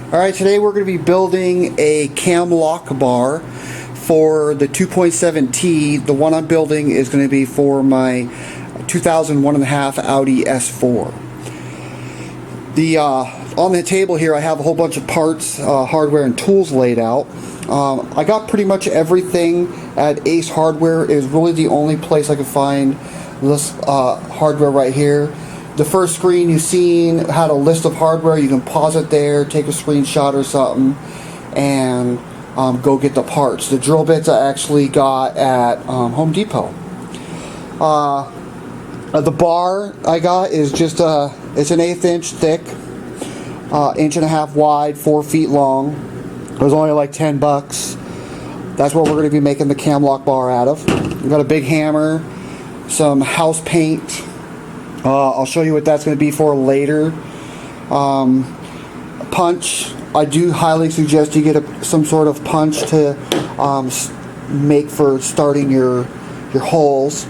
Alright, today we're going to be building a cam lock bar for the 2.7T. The one I'm building is going to be for my 2001.5 Audi S4. On the table here I have a whole bunch of parts, hardware and tools laid out. I got pretty much everything at Ace Hardware. It is really the only place I could find this hardware right here. The first screen you've seen had a list of hardware. You can pause it there, take a screenshot or something, and go get the parts. The drill bits I actually got at Home Depot. The bar I got is just it's an 1/8 inch thick, 1.5 inches wide, 4 feet long. It was only like $10. That's what we're going to be making the cam lock bar out of. We've got a big hammer, some house paint. I'll show you what that's going to be for later. Punch. I do highly suggest you get some sort of punch to make for starting your holes.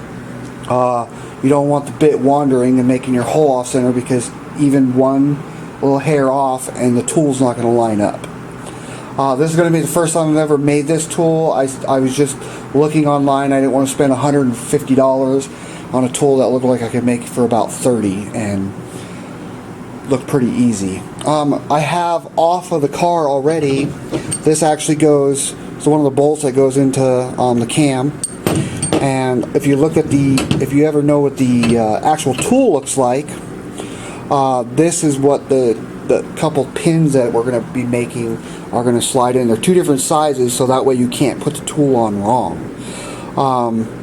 You don't want the bit wandering and making your hole off center, because even one little hair off and the tool's not going to line up. This is going to be the first time I've ever made this tool. I was just looking online. I didn't want to spend $150 on a tool that looked like I could make for about $30 and looked pretty easy. I have off of the car already. This actually goes, so one of the bolts that goes into the cam. And if you look at if you ever know what the actual tool looks like, this is what the couple pins that we're going to be making are going to slide in. They're two different sizes, so that way you can't put the tool on wrong.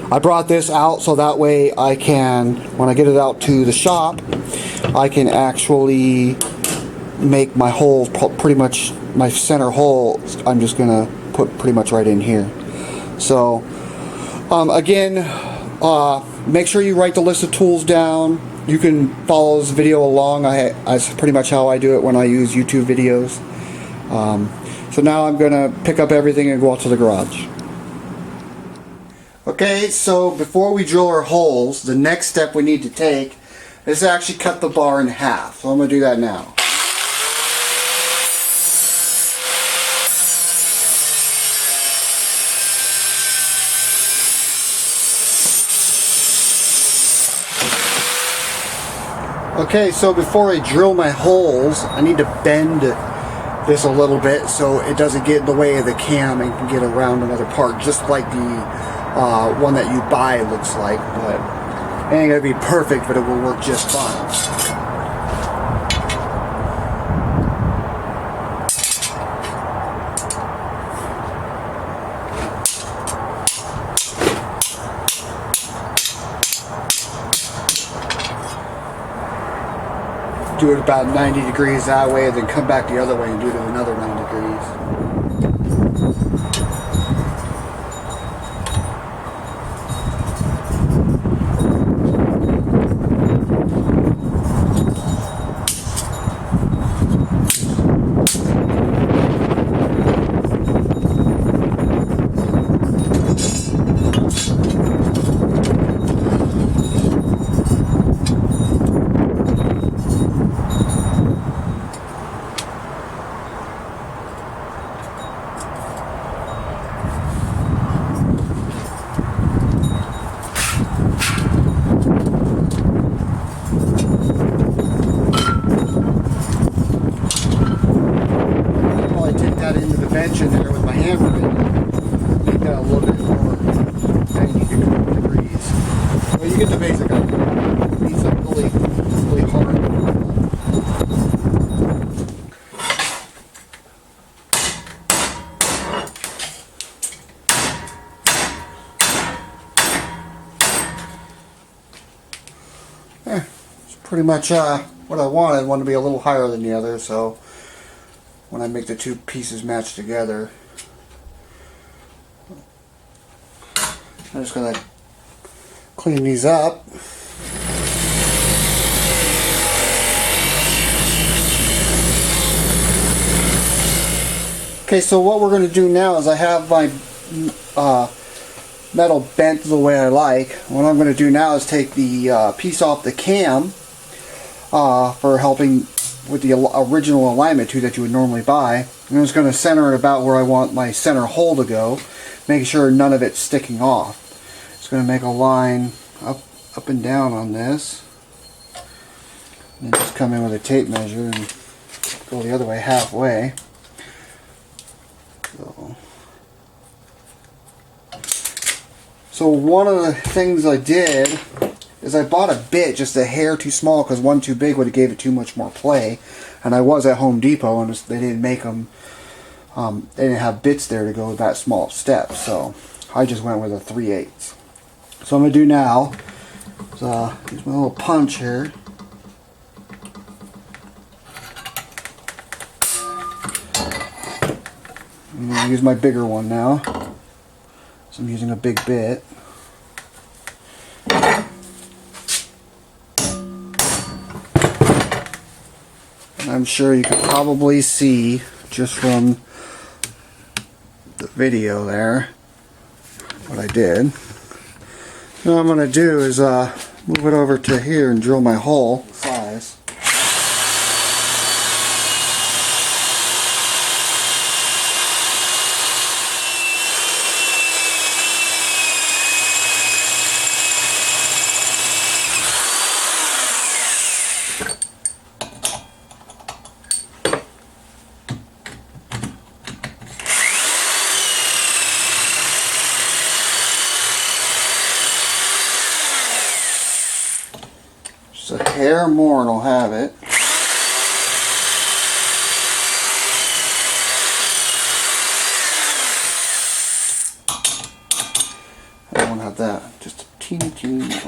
I brought this out so that way I can, when I get it out to the shop, I can actually make my hole pretty much, my center hole, I'm just going to put pretty much right in here. So, again, make sure you write the list of tools down. You can follow this video along. That's pretty much how I do it when I use YouTube videos. So now I'm going to pick up everything and go out to the garage. Okay, so before we drill our holes, the next step we need to take is to actually cut the bar in half. So I'm going to do that now. Okay, so before I drill my holes, I need to bend this a little bit so it doesn't get in the way of the cam and can get around another part, just like the one that you buy looks like. But it ain't gonna be perfect, but it will work just fine. Do it about 90 degrees that way, and then come back the other way and do it at another 90 degrees. In there with my hammer and make that a little bit more 90 degrees. Well, you get the basic idea. It needs a really hard. It's pretty much what I wanted. I wanted to be a little higher than the other, so when I make the two pieces match together, I'm just going to clean these up. Okay, so what we're going to do now is I have my metal bent the way I like. What I'm going to do now is take the piece off the cam for helping with the original alignment to that you would normally buy. I'm just going to center it about where I want my center hole to go, making sure none of it's sticking off. Just going to make a line up and down on this, and just come in with a tape measure and go the other way halfway. So one of the things I did is I bought a bit just a hair too small, because one too big would have gave it too much more play. And I was at Home Depot and they didn't make them, they didn't have bits there to go with that small step. So I just went with a 3/8. So I'm going to do now is use my little punch here. I'm going to use my bigger one now. So I'm using a big bit. And I'm sure you can probably see just from the video there what I did. So what I'm going to do is move it over to here and drill my hole size. Just a hair more and I'll have it. I don't have that. Just a teeny more.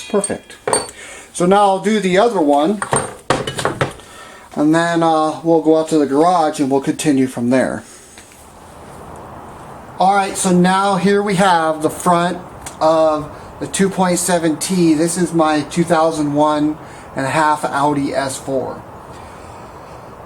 Perfect. So now I'll do the other one, and then we'll go out to the garage and we'll continue from there. Alright, so now here we have the front of the 2.7T. This is my 2001 and a half Audi S4.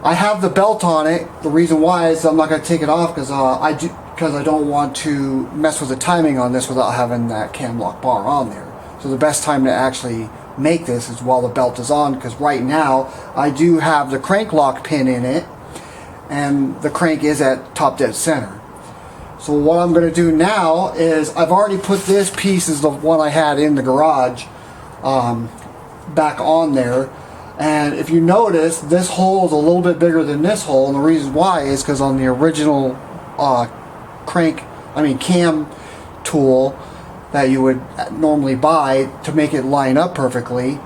I have the belt on it. The reason why is I'm not going to take it off because I don't want to mess with the timing on this without having that cam lock bar on there. So the best time to actually make this is while the belt is on, because right now I do have the crank lock pin in it and the crank is at top dead center. So what I'm going to do now is I've already put this piece, is the one I had in the garage, back on there. And if you notice, this hole is a little bit bigger than this hole, and the reason why is because on the original cam tool that you would normally buy to make it line up perfectly,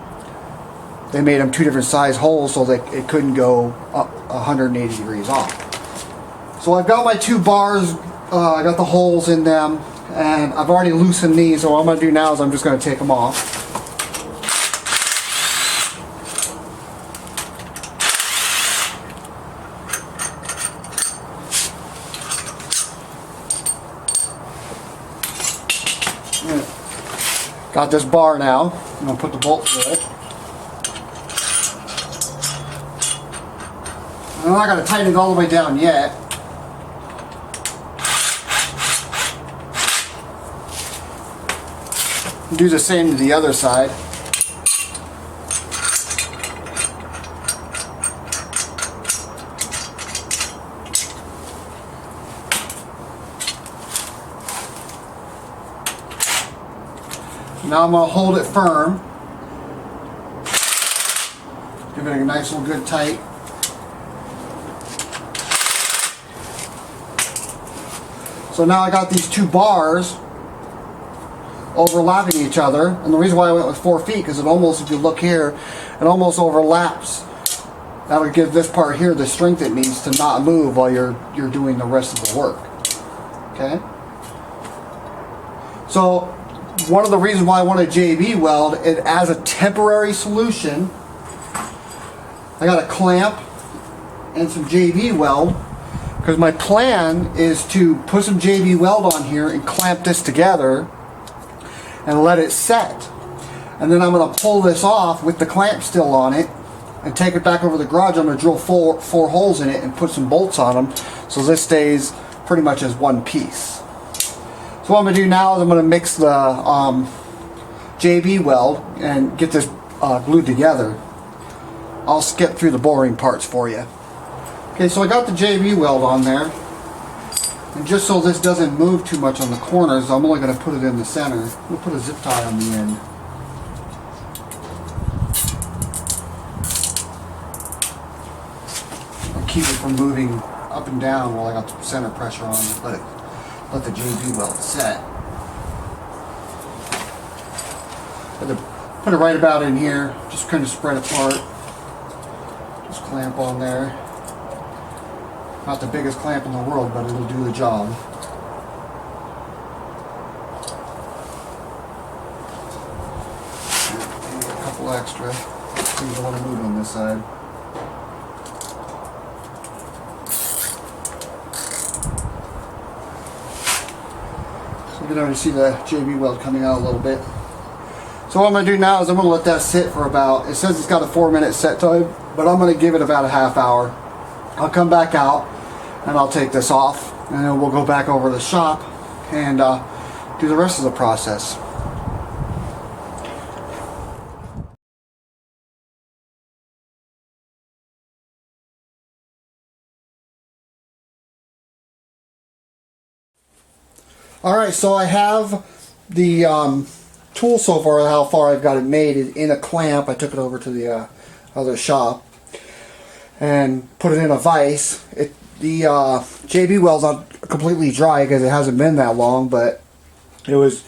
they made them two different size holes so that it couldn't go up 180 degrees off. So I've got my two bars, I got the holes in them, and I've already loosened these, so what I'm going to do now is I'm just going to take them off. Got this bar now. I'm going to put the bolt through it. I'm not going to tighten it all the way down yet. Do the same to the other side. Now I'm going to hold it firm. Give it a nice little good tight. So now I got these two bars overlapping each other, and the reason why I went with 4 feet, because it almost, if you look here, it almost overlaps. That'll give this part here the strength it needs to not move while you're doing the rest of the work. Okay? So one of the reasons why I want a JB weld, it as a temporary solution, I got a clamp and some JB weld, because my plan is to put some JB weld on here and clamp this together and let it set. And then I'm going to pull this off with the clamp still on it and take it back over to the garage. I'm going to drill four holes in it and put some bolts on them so this stays pretty much as one piece. So what I'm going to do now is I'm going to mix the JB weld and get this glued together. I'll skip through the boring parts for you. Okay, so I got the JB weld on there. And just so this doesn't move too much on the corners, I'm only going to put it in the center. I'm going to put a zip tie on the end. I'll keep it from moving up and down while I got the center pressure on. Let the JB weld set. Put it right about in here, just kind of spread apart. Just clamp on there. Not the biggest clamp in the world, but it'll do the job. And a couple extra. Things I want to move on this side. So you can already see the JB weld coming out a little bit. So what I'm going to do now is I'm going to let that sit for about, it says it's got a 4-minute set time, but I'm going to give it about a half hour. I'll come back out and I'll take this off, and then we'll go back over to the shop and do the rest of the process. Alright, so I have the tool so far, how far I've got it made in a clamp. I took it over to the other shop and put it in a vise. The JB weld's not completely dry because it hasn't been that long, but it was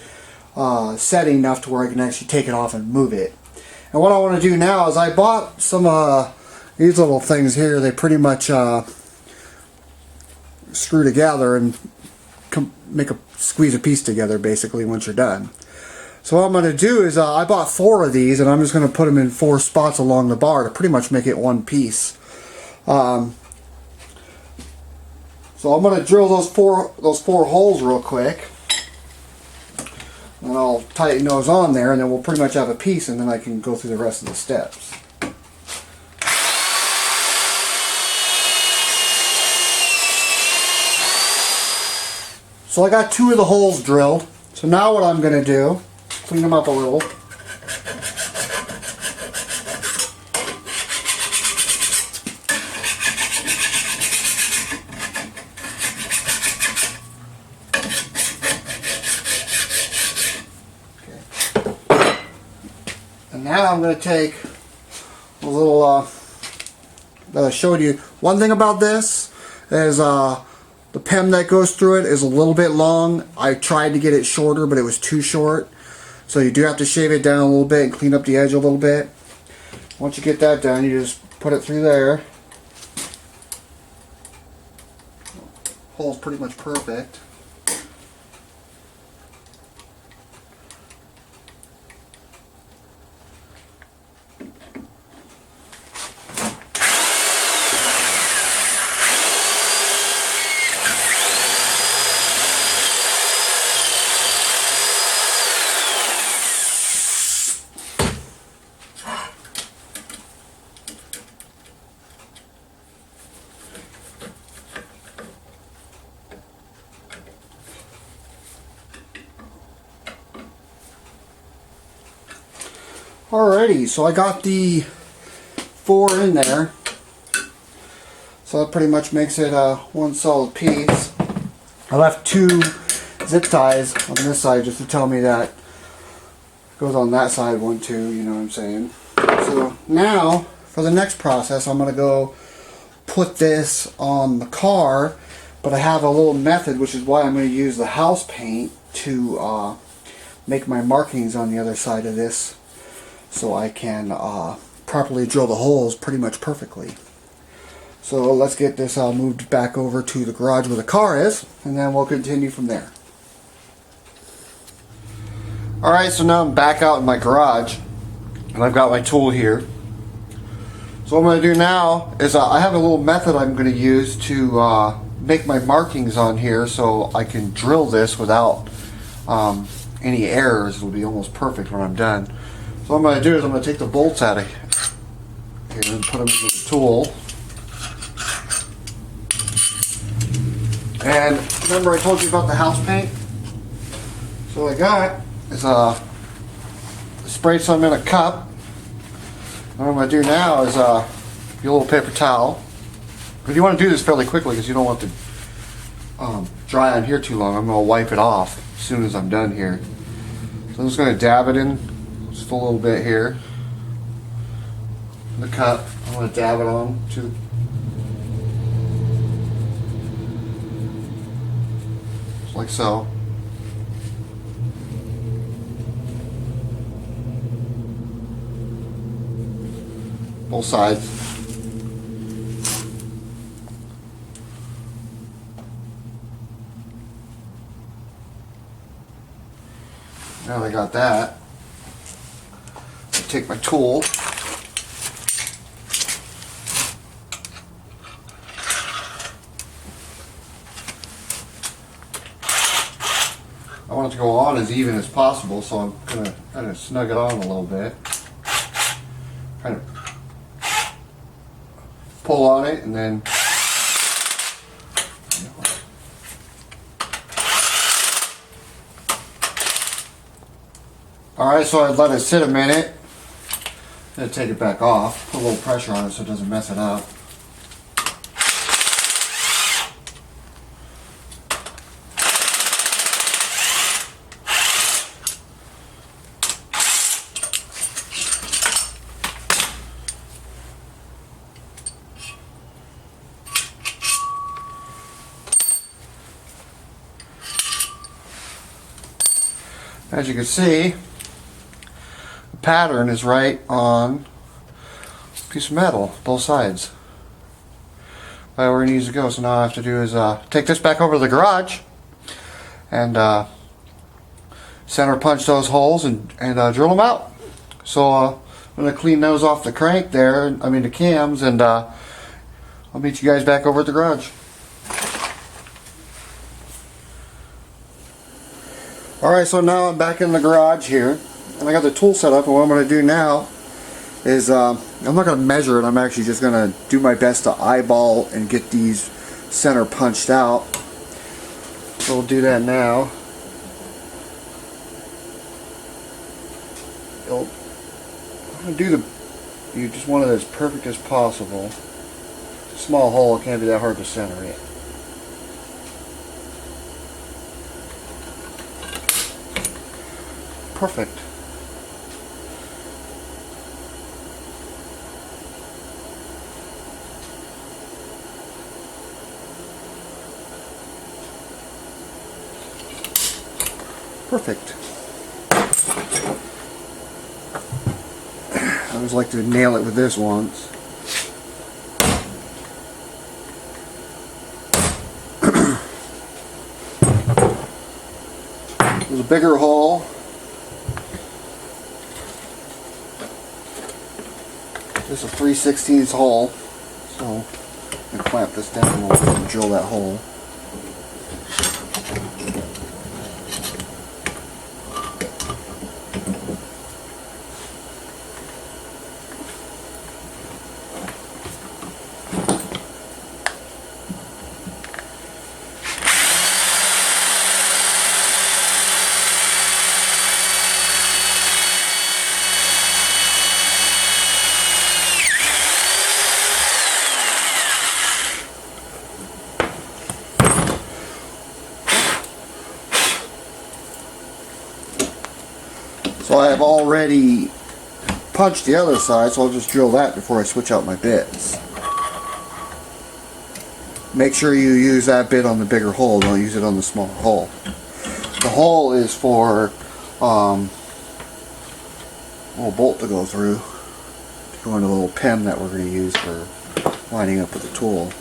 setting enough to where I can actually take it off and move it. And what I want to do now is I bought some these little things here. They pretty much screw together and squeeze a piece together basically once you're done. So what I'm going to do is I bought 4 of these, and I'm just going to put them in 4 spots along the bar to pretty much make it one piece. So I'm going to drill those four holes real quick, and I'll tighten those on there, and then we'll pretty much have a piece, and then I can go through the rest of the steps. So I got 2 of the holes drilled. So now what I'm going to do, clean them up a little. And now I'm going to take a little, that I showed you. One thing about this is the PEM that goes through it is a little bit long. I tried to get it shorter, but it was too short. So you do have to shave it down a little bit and clean up the edge a little bit. Once you get that done, you just put it through there. Hole's pretty much perfect. Alrighty, so I got the 4 in there, so that pretty much makes it one solid piece. I left 2 zip ties on this side just to tell me that it goes on that side 1, 2, you know what I'm saying. So now for the next process, I'm going to go put this on the car, but I have a little method, which is why I'm going to use the house paint to make my markings on the other side of this, so I can properly drill the holes pretty much perfectly. So let's get this moved back over to the garage where the car is, and then we'll continue from there. Alright, so now I'm back out in my garage, and I've got my tool here. So what I'm going to do now is I have a little method I'm going to use to make my markings on here so I can drill this without any errors. It'll be almost perfect when I'm done. So what I'm going to do is I'm going to take the bolts out of here and put them into the tool. And remember I told you about the house paint? So what I got is spray some in a cup. What I'm going to do now is get a little paper towel. But you want to do this fairly quickly because you don't want to dry on here too long. I'm going to wipe it off as soon as I'm done here. So I'm just going to dab it in just a little bit here in the cup. I'm going to dab it on to the just like so. Both sides. Now that I got that, I'll take my tool. I want it to go on as even as possible, so I'm going to kind of snug it on a little bit. Kind of pull on it and then alright, so I'd let it sit a minute. I'm going to take it back off, put a little pressure on it so it doesn't mess it up. As you can see, the pattern is right on a piece of metal, both sides. Right where it needs to go. So now all I have to do is take this back over to the garage and center punch those holes and drill them out. So I'm going to clean those off the crank there, I mean the cams, and I'll meet you guys back over at the garage. Alright, so now I'm back in the garage here, and I got the tool set up, and what I'm going to do now is, I'm not going to measure it, I'm actually just going to do my best to eyeball and get these center punched out. So we'll do that now. I'm going to do you just want it as perfect as possible. It's a small hole, it can't be that hard to center it. Perfect. Perfect. I always like to nail it with this once. There's a bigger hole. This is a 3/16 hole, so I'm going to clamp this down a little bit and drill that hole. So I have already punched the other side, so I'll just drill that before I switch out my bits. Make sure you use that bit on the bigger hole, don't use it on the smaller hole. The hole is for a little bolt to go through, to go into the little pen that we're going to use for lining up with the tool.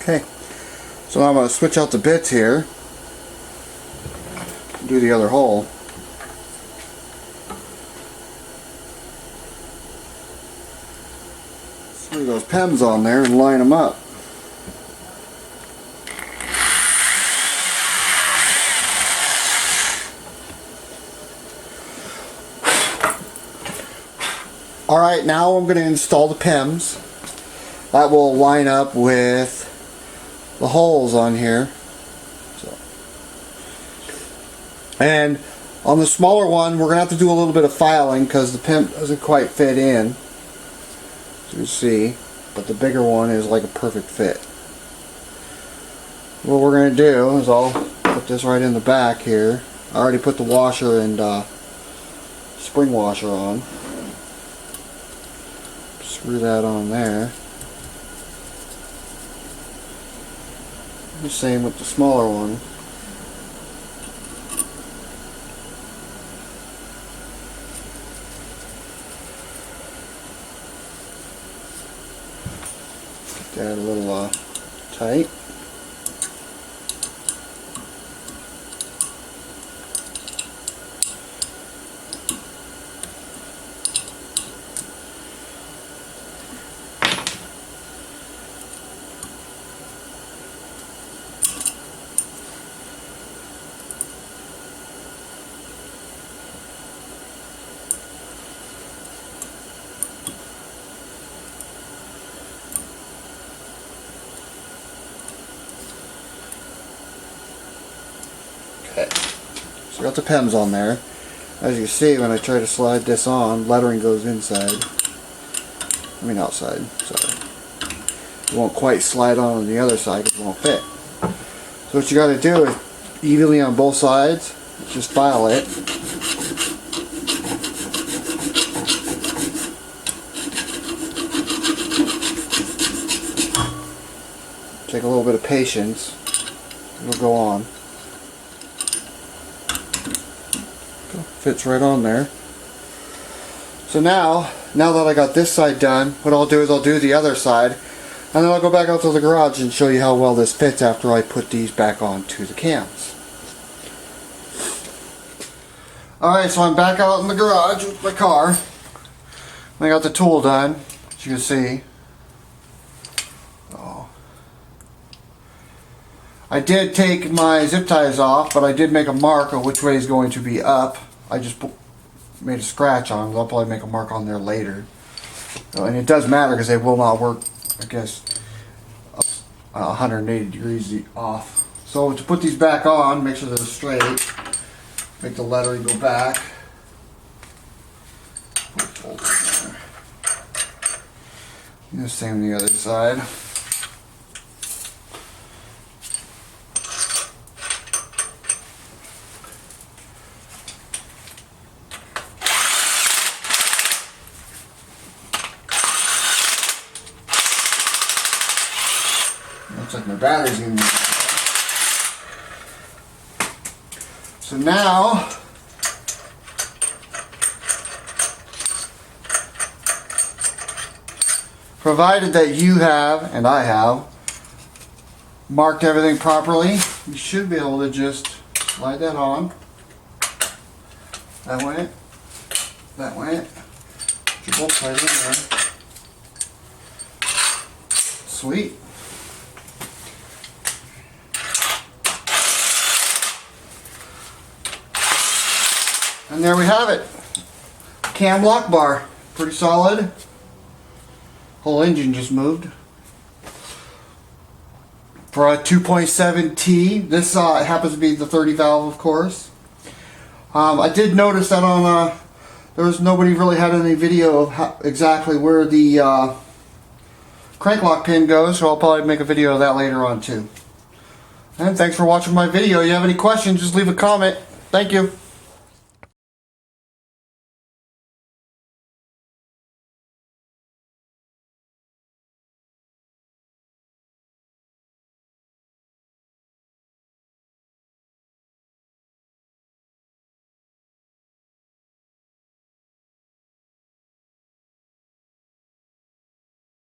Okay, so now I'm going to switch out the bits here, do the other hole. Screw those pens on there and line them up. Alright, now I'm going to install the PEMs. That will line up with the holes on here. So. And on the smaller one, we're going to have to do a little bit of filing because the PEM doesn't quite fit in, as you see. But the bigger one is like a perfect fit. What we're going to do is I'll put this right in the back here. I already put the washer and spring washer on. Screw that on there. The same with the smaller one. Get that a little tight. Okay, so got the PEMs on there. As you see, when I try to slide this on, lettering goes inside. I mean outside, sorry. It won't quite slide on the other side because it won't fit. So what you got to do is evenly on both sides, just file it. Take a little bit of patience. It'll go on. Fits right on there. So now that I got this side done, what I'll do is I'll do the other side, and then I'll go back out to the garage and show you how well this fits after I put these back onto the cams. Alright, so I'm back out in the garage with my car. I got the tool done, as you can see. I did take my zip ties off, but I did make a mark on which way is going to be up. I just made a scratch on it. I'll probably make a mark on there later. And it does matter because they will not work, I guess, 180 degrees off. So to put these back on, make sure they're straight. Make the lettering go back. Put it in there. And the same on the other side. Looks like my battery's in there. So now, provided that you have, and I have, marked everything properly, you should be able to just slide that on. That went. That went. Put your bolts right in there. Sweet. And there we have it. Cam lock bar. Pretty solid. Whole engine just moved. For a 2.7T. This happens to be the 30 valve, of course. I did notice that on there was nobody really had any video of how, exactly where the crank lock pin goes, so I'll probably make a video of that later on too. And thanks for watching my video. If you have any questions, just leave a comment. Thank you.